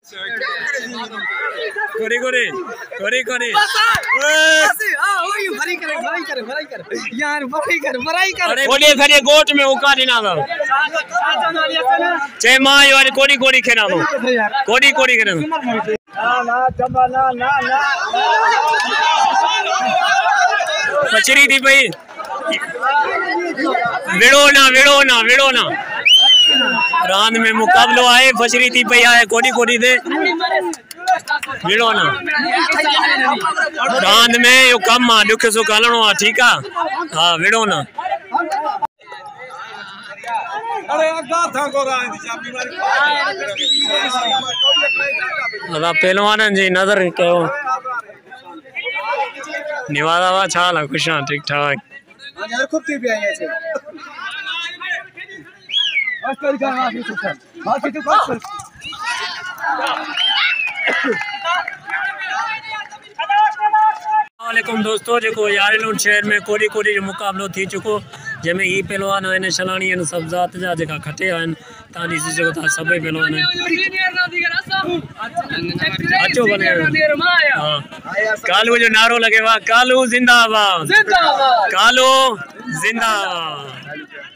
कोरी कोरी कोरी कोरी कोडी खरी गोट में उका दिना दो चे मां यार कोडी कोडी खेना दो कोडी कोडी खेना ना चंबा ना ना ना बचरी थी भाई विड़ो ना रांद में मुकाबलो आए फसरी थी पई आए कोडी कोडी दे विड़ो ना रांद में यो कम आ दुख सो हलणो आ ठीक आ हां विड़ो ना अरे अगा था को रांद चाबी मारी अदा पहलवानन जी नजर कयो निवादा वा छाल खुशा ठीक ठाक यार खूब थी भी आई है वालेकुम दोस्तों जो यारेलून शहर में कोडी कोडी जो मुकाबलो थी चुको जैमें ही पहलवान आहिनि सलानी आहिनि सब ज़ात जा जेका खटे आहिनि तव्हां ॾिसी सघो था सभई पहलवान अचो भले हाँ कालू जो नारो लगे वाह कालू जिंदाबाद कालू जिंदाबाद